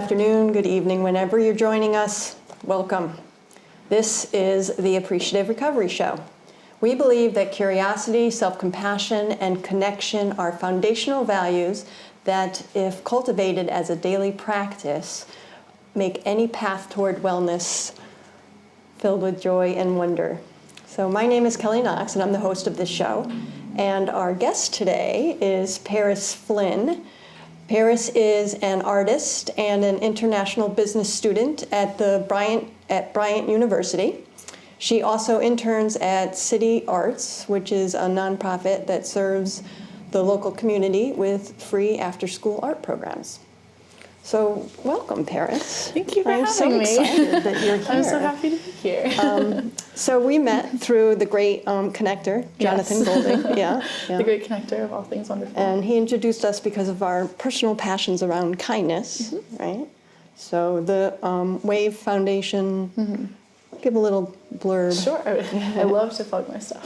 afternoon, good evening, whenever you're joining us, welcome. This is the Appreciative Recovery Show. We believe that curiosity, self-compassion, and connection are foundational values that, if cultivated as a daily practice, make any path toward wellness filled with joy and wonder. So my name is Kelly Knox, and I'm the host of this show. And our guest today is Paris Flynn. Paris is an artist and an international business student at Bryant University. She also interns at City Arts, which is a nonprofit that serves the local community with free after-school art programs. So welcome, Paris. Thank you for having me. I'm so excited that you're here. I'm so happy to be here. So we met through the great connector, Jonathan Golding. Yeah. The great connector of all things wonderful. And he introduced us because of our personal passions around kindness, right? So the WAVE Foundation, give a little blurb. Sure. I love to plug my stuff.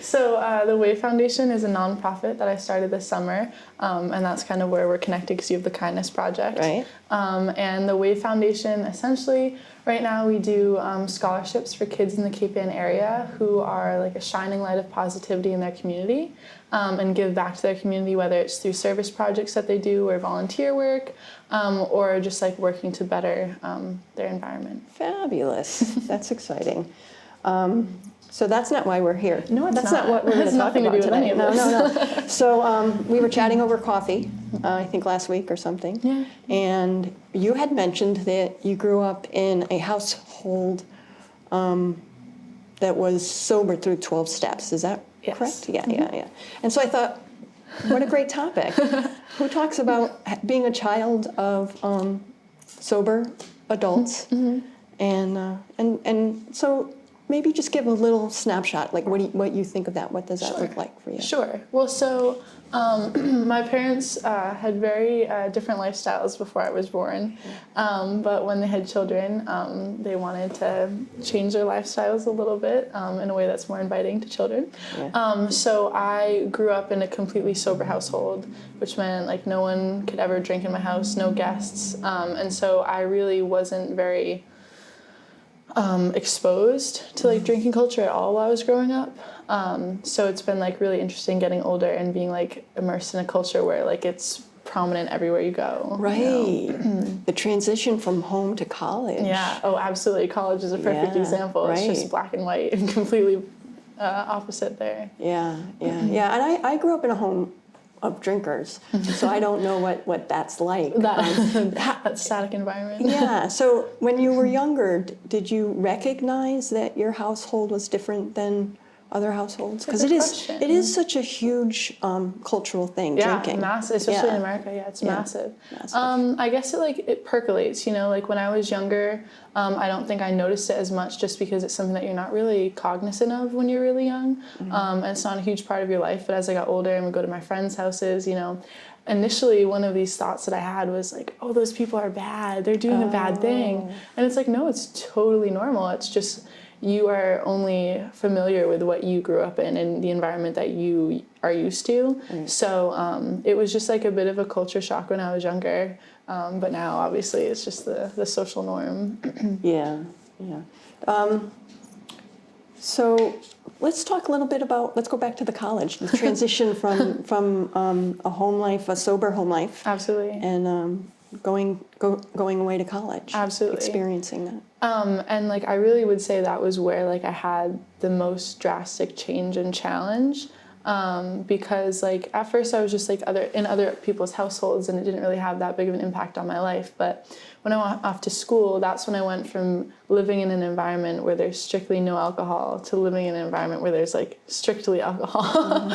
So the WAVE Foundation is a nonprofit that I started this summer, and that's kind of where we're connected because you have the Kindness Project. Right. And the WAVE Foundation, essentially, right now we do scholarships for kids in the Cape Ann area who are like a shining light of positivity in their community, and give back to their community, whether it's through service projects that they do or volunteer work, or just like working to better their environment. Fabulous. That's exciting. So that's not why we're here. No, it's that's not what we're going to talk about today. No. So we were chatting over coffee, I think last week or something. Yeah. And you had mentioned that you grew up in a household that was sober through 12 steps. Is that correct? Yeah. And so I thought, what a great topic. Who talks about being a child of sober adults? And so maybe just give a little snapshot, like what you think of that. What does that look like for you? Sure. Well, so my parents had very different lifestyles before I was born, but when they had children, they wanted to change their lifestyles a little bit in a way that's more inviting to children. Yeah. So I grew up in a completely sober household, which meant like no one could ever drink in my house, no guests, and so I really wasn't very exposed to like drinking culture at all while I was growing up. So it's been like really interesting getting older and being like immersed in a culture where like it's prominent everywhere you go. Right. You know? The transition from home to college. Yeah. Oh, absolutely. College is a perfect example. Right. It's just black and white and completely opposite there. Yeah. And I grew up in a home of drinkers, so I don't know what that's like. That static environment. Yeah, so when you were younger, did you recognize that your household was different than other households? Because it is such a huge cultural thing, drinking. Yeah, massive, especially in America. Yeah, it's massive. I guess it percolates, you know, like when I was younger, I don't think I noticed it as much just because it's something that you're not really cognizant of when you're really young. And it's not a huge part of your life, but as I got older and would go to my friends' houses, you know, initially one of these thoughts that I had was like, oh, those people are bad, they're doing a bad thing. And it's like, no, it's totally normal. It's just you are only familiar with what you grew up in and the environment that you are used to. So it was just like a bit of a culture shock when I was younger. But now, obviously, it's just the social norm. Yeah. So let's talk a little bit about, let's go back to the college, the transition from a home life, a sober home life. Absolutely. And going away to college. Absolutely. Experiencing that. And like I really would say that was where like I had the most drastic change and challenge, because like at first I was just like in other people's households and it didn't really have that big of an impact on my life. But when I went off to school, that's when I went from living in an environment where there's strictly no alcohol to living in an environment where there's like strictly alcohol.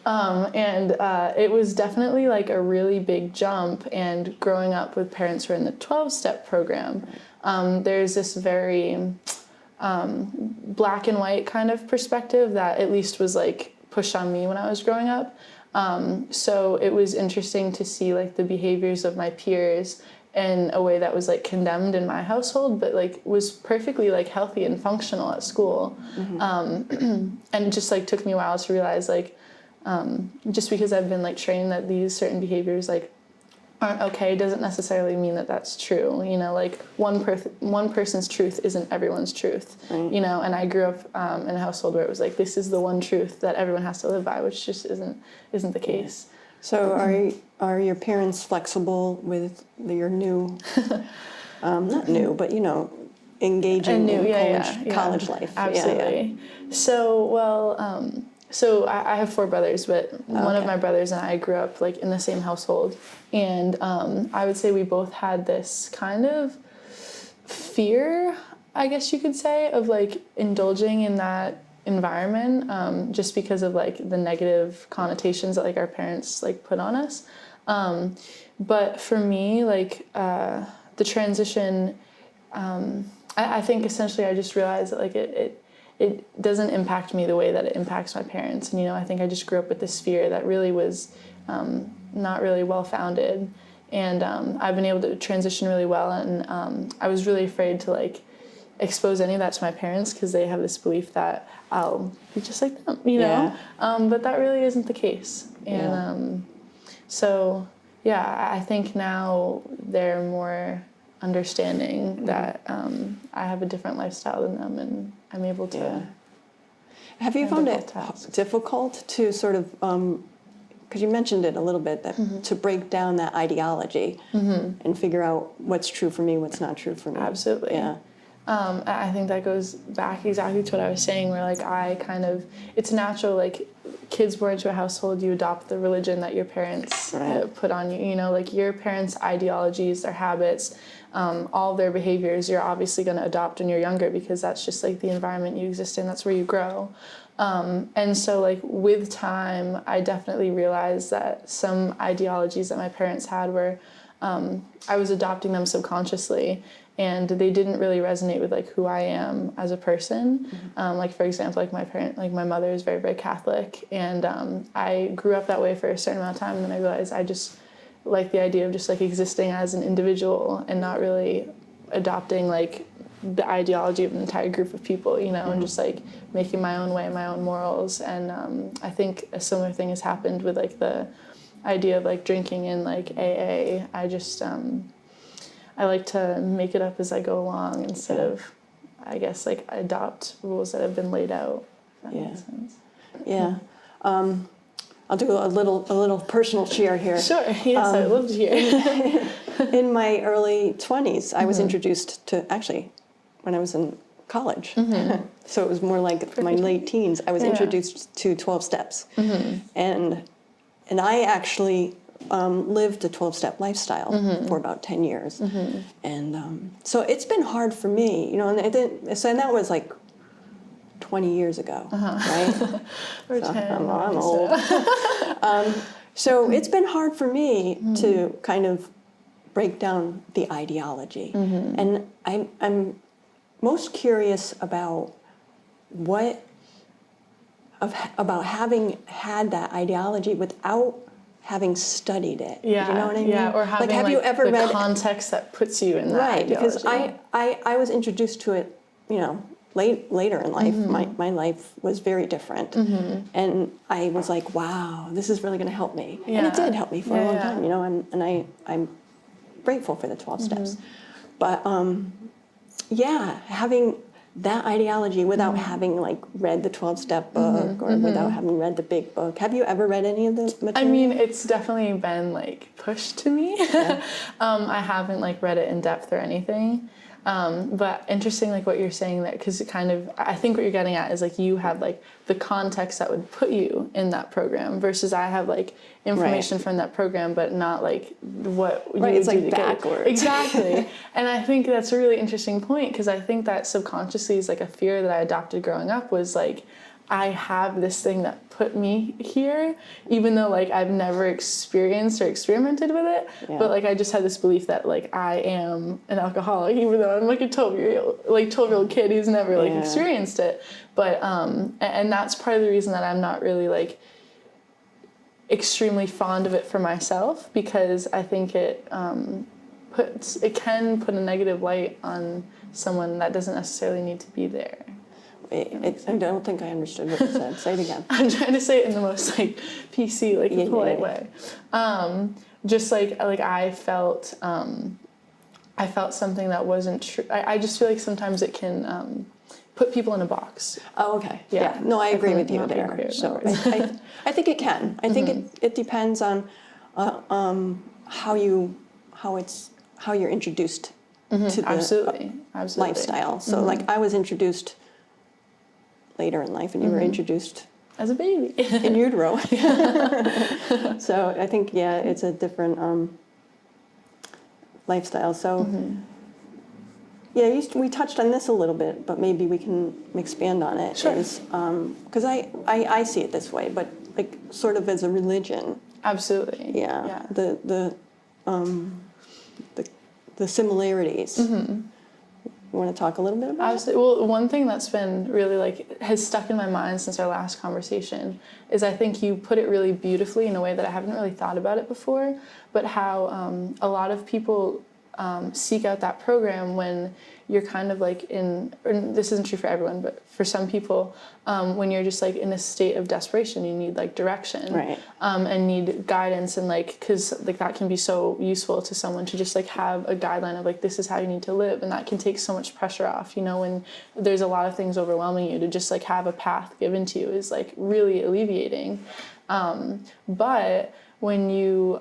And it was definitely like a really big jump. And growing up with parents who are in the 12-step program, there's this very black and white kind of perspective that at least was like pushed on me when I was growing up. So it was interesting to see like the behaviors of my peers in a way that was like condemned in my household, but like was perfectly like healthy and functional at school. And it just like took me a while to realize like, just because I've been like trained that these certain behaviors like aren't okay doesn't necessarily mean that that's true. You know, like one person's truth isn't everyone's truth. Right. You know, and I grew up in a household where it was like, this is the one truth that everyone has to live by, which just isn't the case. So are your parents flexible with your new, not new, but engaging in college life? Absolutely. Yeah. So I have 4 brothers, but one of my brothers and I grew up like in the same household, and I would say we both had this kind of fear, I guess you could say, of like indulging in that environment, just because of like the negative connotations that like our parents like put on us. But for me, like the transition, I think essentially I just realized that like it doesn't impact me the way that it impacts my parents. And, I think I just grew up with this fear that really was not really well-founded. And I've been able to transition really well. And I was really afraid to, like, expose any of that to my parents because they have this belief that I'll be just like them, Yeah. But that really isn't the case. And I think now they're more understanding that I have a different lifestyle than them, and I'm able to. Yeah. Have you found it difficult to sort of, because you mentioned it a little bit, that to break down that ideology and figure out what's true for me, what's not true for me? Absolutely. Yeah. I think that goes back exactly to what I was saying, where like it's natural, like kids born into a household, you adopt the religion that your parents put on you, like your parents' ideologies, their habits, all their behaviors, you're obviously going to adopt when you're younger because that's just like the environment you exist in, that's where you grow. And so like with time, I definitely realized that some ideologies that my parents had were, I was adopting them subconsciously, and they didn't really resonate with like who I am as a person. Like for example, like my mother is very, very Catholic, and I grew up that way for a certain amount of time, and then I realized I just like the idea of just like existing as an individual and not really adopting like the ideology of an entire group of people, and just like making my own way, my own morals. And I think a similar thing has happened with like the idea of like drinking in like AA. I just I like to make it up as I go along instead of, I guess, like adopt rules that have been laid out. If that makes sense. Yeah. I'll do a little personal share here. Sure. Yes, I love to hear. In my early 20s, I was introduced to, actually, when I was in college. So it was more like my late teens. I was introduced to 12 steps. And I actually lived a 12-step lifestyle for about 10 years. And so it's been hard for me, and that was like 20 years ago, right? Or so 10. I'm old. So it's been hard for me to kind of break down the ideology. And I'm most curious about about having had that ideology without having studied it. Yeah, do you know what I mean? Yeah, or having have you ever the read context that puts you in that ideology. Because I was introduced to it, later in life. My life was very different. And I was like, wow, this is really going to help me. And it did help me for a long time, and I'm grateful for the 12 steps. But having that ideology without having like read the 12-step book or without having read the big book. Have you ever read any of the material? I mean, it's definitely been like pushed to me. Yeah. I haven't like read it in depth or anything. But interesting, like what you're saying there, because it kind of, I think what you're getting at is like you have like the context that would put you in that program versus I have like information from that program, but not like what you would it's do like backwards. Exactly. And I think that's a really interesting point because I think that subconsciously is like a fear that I adopted growing up was like, I have this thing that put me here, even though like I've never experienced or experimented with it. Yeah. But like I just had this belief that like I am an alcoholic, even though I'm like a 12-year-old kid who's never like experienced it. But and that's part of the reason that I'm not really like extremely fond of it for myself, because I think it can put a negative light on someone that doesn't necessarily need to be there. I don't think I understood what you said. Say it again. I'm trying to say it in the most like PC, like polite way. just like I felt something that wasn't true. I just feel like sometimes it can put people in a box. Oh, okay. Yeah. No, I agree with you Not being there. clear So about I think it can. I think it depends on how you're introduced to the Absolutely. lifestyle. So like I was introduced later in life, and you were introduced As a baby. in utero. So I think, yeah, it's a different lifestyle. So yeah, we touched on this a little bit, but maybe we can expand on it. Sure. Because I see it this way, but like sort of as a religion. Absolutely. Yeah. The similarities. You want to talk a little bit about it? Absolutely. Well, one thing that's been really has stuck in my mind since our last conversation is I think you put it really beautifully in a way that I haven't really thought about it before, but how a lot of people seek out that program when you're kind of like and this isn't true for everyone, but for some people, when you're just like in a state of desperation, you need like direction, Right. And need guidance, and like, cause like that can be so useful to someone to just like have a guideline of like, this is how you need to live. And that can take so much pressure off, when there's a lot of things overwhelming you, to just like have a path given to you is like really alleviating. But when you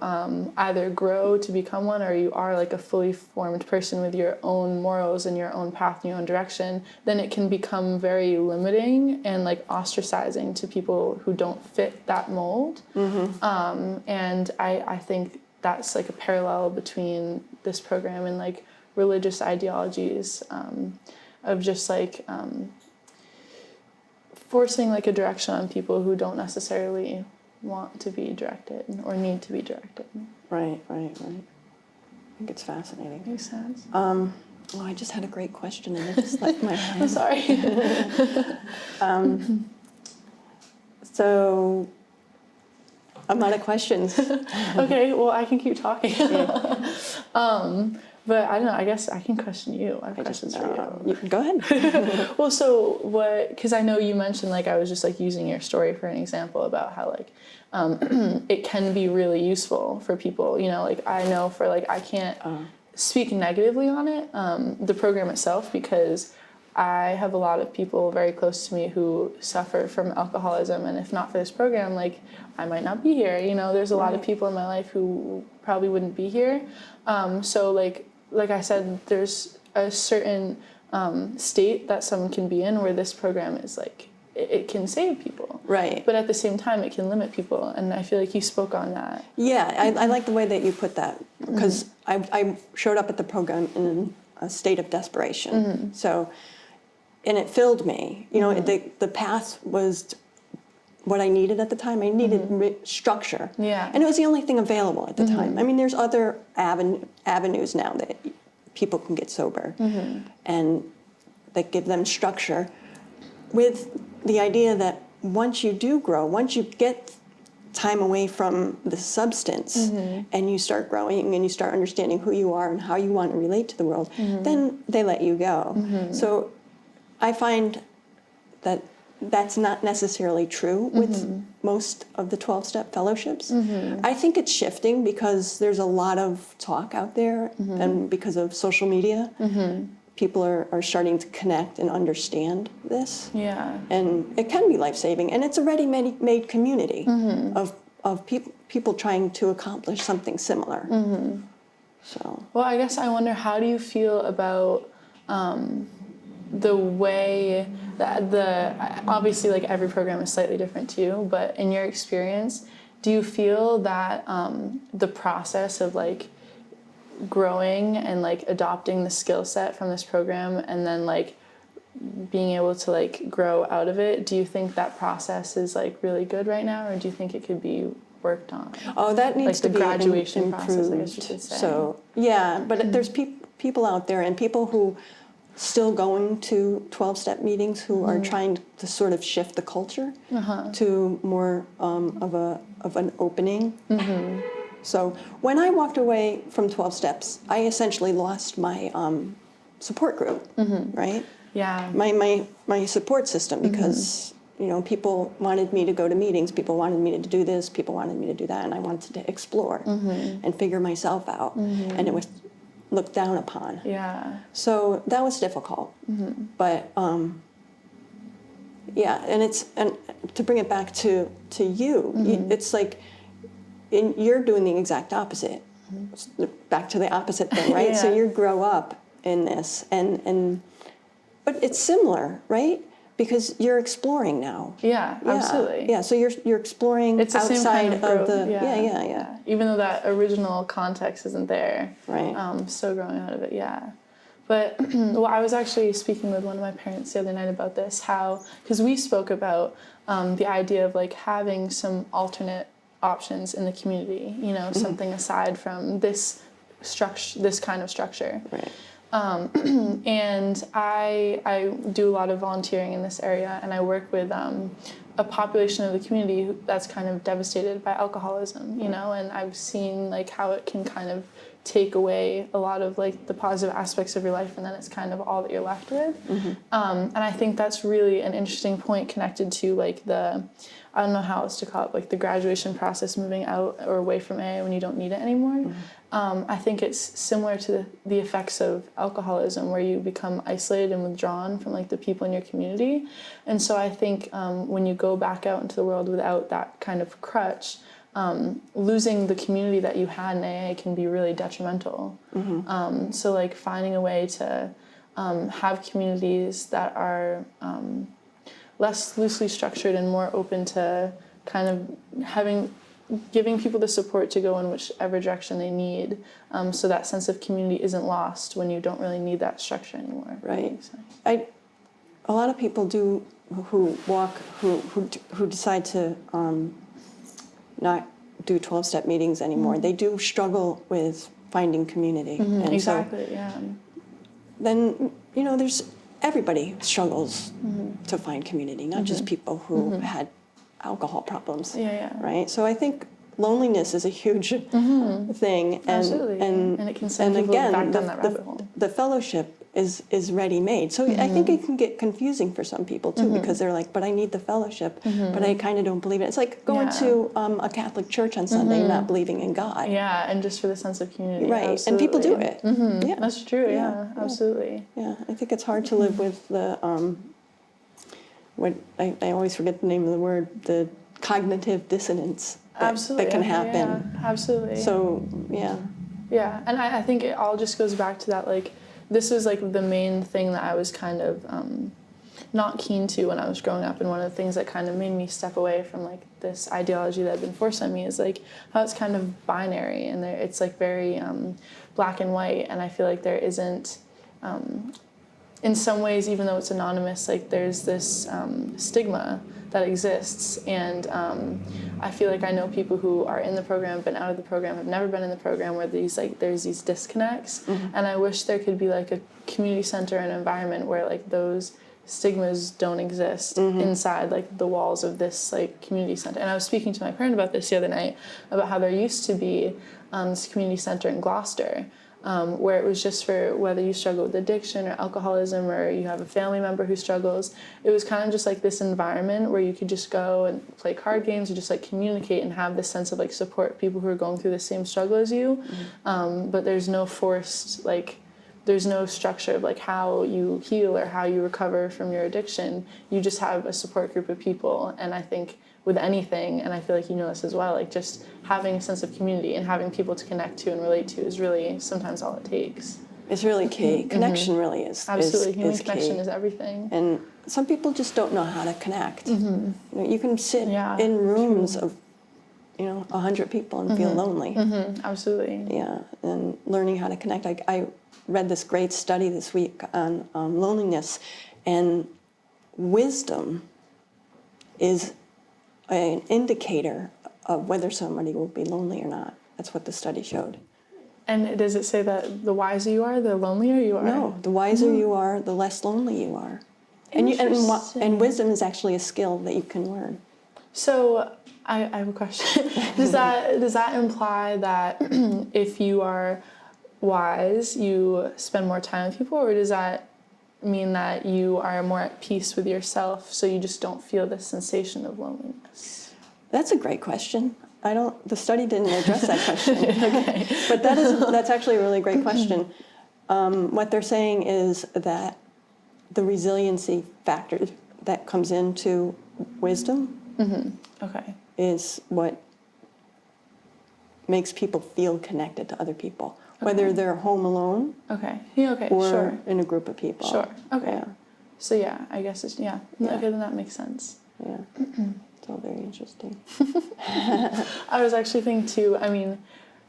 either grow to become one, or you are like a fully formed person with your own morals and your own path and your own direction, then it can become very limiting and like ostracizing to people who don't fit that mold. And I think that's like a parallel between this program and like religious ideologies, of just like forcing like a direction on people who don't necessarily want to be directed or need to be directed. Right. I think it's fascinating. Makes sense. Well, I just had a great question and it just left my head. I'm sorry. So I'm out of questions. Okay, well, I can keep talking. But I don't know, I guess I can question you. I have questions for you. Go ahead. Well, so what, because I know you mentioned, like, I was just, like, using your story for an example about how, like, it can be really useful for people, like, I know for, like, I can't speak negatively on it, the program itself, because I have a lot of people very close to me who suffer from alcoholism, and if not for this program, like, I might not be here, there's a lot of people in my life who probably wouldn't be here, so, like I said, there's a certain state that someone can be in where this program is like, it can save people. Right. But at the same time, it can limit people. And I feel like you spoke on that. Yeah, I like the way that you put that, because I showed up at the program in a state of desperation. So, and it filled me. The path was what I needed at the time. I needed structure. Yeah. And it was the only thing available at the time. I mean, there's other avenues now that people can get sober and that give them structure, with the idea that once you do grow, once you get time away from the substance and you start growing and you start understanding who you are and how you want to relate to the world, then they let you go. So I find that that's not necessarily true with most of the 12-step fellowships. I think it's shifting because there's a lot of talk out there, and because of social media, people are starting to connect and understand this. Yeah. And it can be life-saving, and it's a ready-made community of people trying to accomplish something similar. So. Well, I guess I wonder, how do you feel about the way that obviously, like, every program is slightly different too, but in your experience, do you feel that the process of like growing and like adopting the skill set from this program and then like being able to like grow out of it, do you think that process is like really good right now, or do you think it could be worked on? Oh, that needs to be graduation improved. process, I guess you could say. So yeah, but there's people out there, and people who still going to 12-step meetings who are trying to sort of shift the culture to more of an opening. So when I walked away from 12 steps, I essentially lost my support group, right? Yeah. My support system, because people wanted me to go to meetings, people wanted me to do this, people wanted me to do that, and I wanted to explore and figure myself out, and it was looked down upon. Yeah. So that was difficult, but and to bring it back to you, it's like you're doing the exact opposite. Back to the opposite thing, right? Yeah. So you grow up in this, but it's similar, right? Because you're exploring now. Yeah, absolutely. Yeah, so you're exploring it's the outside same kind of growth. the Yeah. Even though that original context isn't there, right? Still growing out of it. Yeah. But well, I was actually speaking with one of my parents the other night about this, because we spoke about the idea of like having some alternate options in the community, something aside from this structure, this kind of structure. Right. And I do a lot of volunteering in this area, and I work with a population of the community that's kind of devastated by alcoholism, and I've seen like how it can kind of take away a lot of like the positive aspects of your life, and then it's kind of all that you're left with. And I think that's really an interesting point connected to like I don't know how else to call it, like the graduation process, moving out or away from AA when you don't need it anymore. I think it's similar to the effects of alcoholism, where you become isolated and withdrawn from like the people in your community. And so I think when you go back out into the world without that kind of crutch, losing the community that you had in AA can be really detrimental. So like finding a way to have communities that are less loosely structured and more open to kind of giving people the support to go in whichever direction they need, so that sense of community isn't lost when you don't really need that structure anymore. Right. A lot of people who decide to not do 12-step meetings anymore. They do struggle with finding community. And exactly. So yeah. then there's everybody struggles to find community, not just people who had alcohol problems. Yeah. Right. So I think loneliness is a huge thing, and absolutely. And it can send people back down that rabbit hole. The fellowship is ready made. So I think it can get confusing for some people too, because they're like, but I need the fellowship, but I kind of don't believe it. It's like going to a Catholic church on Sunday and not believing in God. Yeah, and just for the sense of community. Right. Absolutely. And people do it. Yeah. That's true. Yeah. Absolutely. Yeah, I think it's hard to live with the what I always forget the name of the word, the cognitive dissonance that can happen. Yeah, absolutely. So yeah. Yeah, and I think it all just goes back to that, like, this was like the main thing that I was kind of not keen to when I was growing up, and one of the things that kind of made me step away from like this ideology that had been forced on me is like how it's kind of binary, and it's like very black and white, and I feel like there isn't in some ways, even though it's anonymous, like there's this stigma that exists, and I feel like I know people who are in the program, been out of the program, have never been in the program, where there's these disconnects, and I wish there could be like a community center, an environment where like those stigmas don't exist inside like the walls of this like community center. And I was speaking to my parent about this the other night, about how there used to be this community center in Gloucester, where it was just for whether you struggle with addiction or alcoholism, or you have a family member who struggles. It was kind of just like this environment where you could just go and play card games or just like communicate and have this sense of like support people who are going through the same struggle as you. But there's no forced, like, there's no structure of like how you heal or how you recover from your addiction. You just have a support group of people. And I think with anything, and I feel like you know this as well, like just having a sense of community and having people to connect to and relate to is really sometimes all it takes. It's really key. Connection really is. Absolutely. Human is connection key. is everything. And some people just don't know how to connect. You can sit in rooms of 100 people and feel lonely. Absolutely. Yeah, and learning how to connect. I read this great study this week on loneliness, and wisdom is an indicator of whether somebody will be lonely or not. That's what the study showed. And does it say that the wiser you are, the lonelier you are? No, the wiser you are, the less lonely you are. And wisdom is actually a skill that you can learn. So I have a question. Does that imply that if you are wise, you spend more time with people, or does that mean that you are more at peace with yourself, so you just don't feel this sensation of loneliness? That's a great question. The study didn't address that question. Okay. But that's actually a really great question. What they're saying is that the resiliency factor that comes into wisdom Okay. is what makes people feel connected to other people, whether they're home alone Okay. Yeah, okay, or sure. in a group of people. Sure. Okay. Yeah. So yeah, I guess it's, yeah. Okay, then that makes sense. Yeah. It's all very interesting. I was actually thinking too, I mean,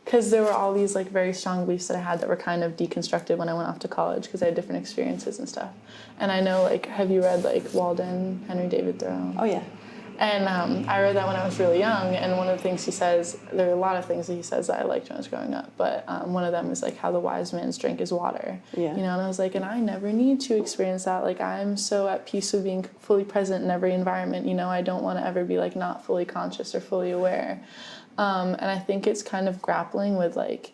because there were all these like very strong beliefs that I had that were kind of deconstructed when I went off to college because I had different experiences and stuff. And I know, like, have you read like Walden, Henry David Thoreau? Oh, yeah. And I read that when I was really young, and one of the things he says, there are a lot of things that he says that I liked when I was growing up, but one of them is like how the wise man's drink is water. Yeah. You know, and I was like, and I never need to experience that. Like, I'm so at peace with being fully present in every environment. You know, I don't want to ever be like not fully conscious or fully aware. And I think it's kind of grappling with like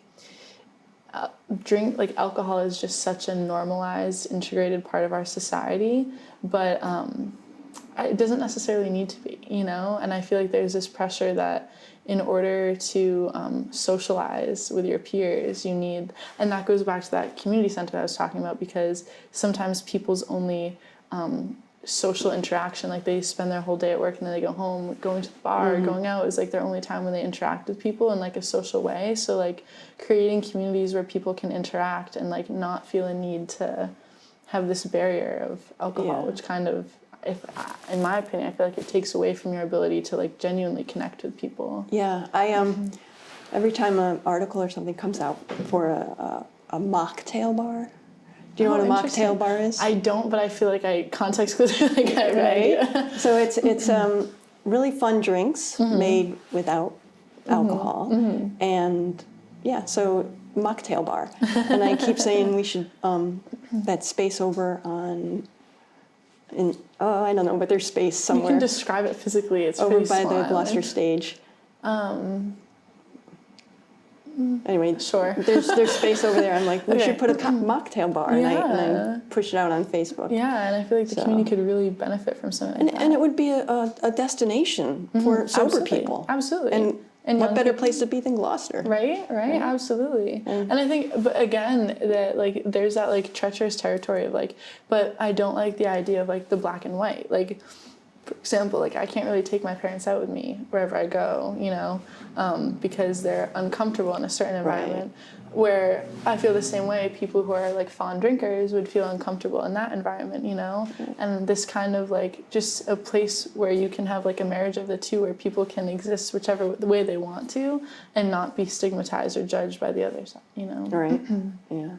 alcohol is just such a normalized, integrated part of our society, but it doesn't necessarily need to be, you know? And I feel like there's this pressure that in order to socialize with your peers, you need, and that goes back to that community center that I was talking about, because sometimes people's only social interaction, like they spend their whole day at work and then they go home, going to the bar or going out is like their only time when they interact with people in like a social way. So like creating communities where people can interact and like not feel a need to have this barrier of alcohol, which kind of, in my opinion, I feel like it takes away from your ability to like genuinely connect with people. Yeah, I every time an article or something comes out for a mocktail bar. Do you know what a mocktail bar is? I don't, but I feel like context clues like I have an idea. So it's really fun drinks made without alcohol, and yeah, so mocktail bar. And I keep saying we should that space over on. I don't know, but there's space somewhere. You can describe it physically. It's over pretty by small, the Gloucester stage. Anyway, sure. There's space over there. I'm like, we should put a mocktail bar, and I push it out on Facebook. Yeah, and I feel like the community could really benefit from something like that. And it would be a destination for sober people. Absolutely. And what better place to be than Gloucester? Right, absolutely. And I think, but again, that like there's that like treacherous territory of like, but I don't like the idea of like the black and white. Like, for example, like I can't really take my parents out with me wherever I go, you know, because they're uncomfortable in a certain environment. Where I feel the same way, people who are like fond drinkers would feel uncomfortable in that environment, you know? And this kind of like just a place where you can have like a marriage of the two, where people can exist whichever way they want to and not be stigmatized or judged by the other side, you know? Right, yeah.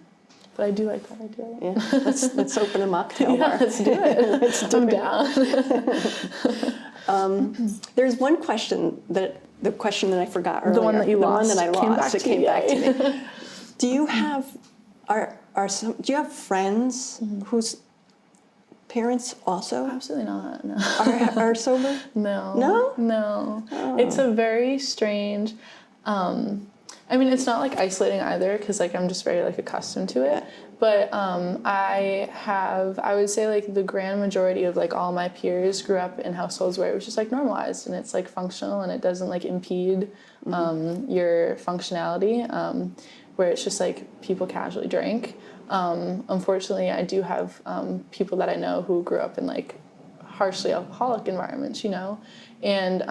But I do like that idea. Yeah, let's open a mocktail bar. Let's do it. I'm down. There's one question the question that I forgot earlier. The one that you lost. The one that I lost. It came back to me. Do you have do you have friends whose parents also Absolutely not. No. are sober? No. No? No. Oh. It's a very strange. I mean, it's not like isolating either, because like I'm just very like accustomed to it. But I would say like the grand majority of like all my peers grew up in households where it was just like normalized and it's like functional and it doesn't like impede your functionality. Where it's just like people casually drink. Unfortunately, I do have people that I know who grew up in like harshly alcoholic environments, you know, and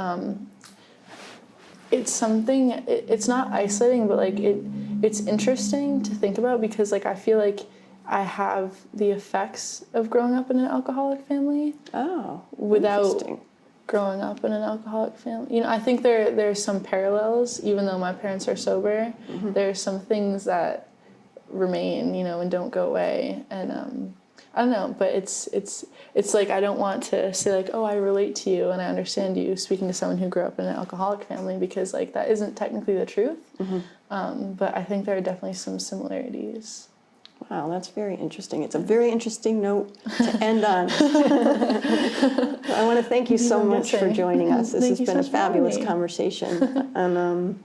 it's something. It's not isolating, but like it's interesting to think about, because like I feel like I have the effects of growing up in an alcoholic family. Oh, without growing up in an alcoholic family. You know, I think there's some parallels, even though my parents are sober. There's some things that remain, you know, and don't go away. And I don't know, but it's like I don't want to say like, oh, I relate to you and I understand you, speaking to someone who grew up in an alcoholic family, because like that isn't technically the truth. But I think there are definitely some similarities. Wow, that's very interesting. It's a very interesting note to end on. I want to thank you so much for joining us. This has been a fabulous conversation. And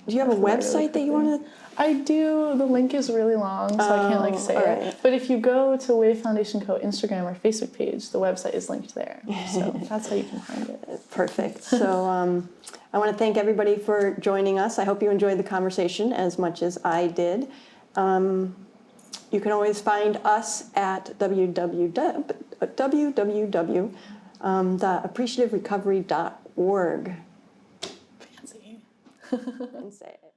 Do you have a website that you want to? I do. The link is really long, so I can't like say right. it. But if you go to Wave Foundation Co. Instagram or Facebook page, the website is linked there. So that's how you can find it. Perfect. So I want to thank everybody for joining us. I hope you enjoyed the conversation as much as I did. You can always find us at www.appreciativerecovery.org. Fancy. And say it.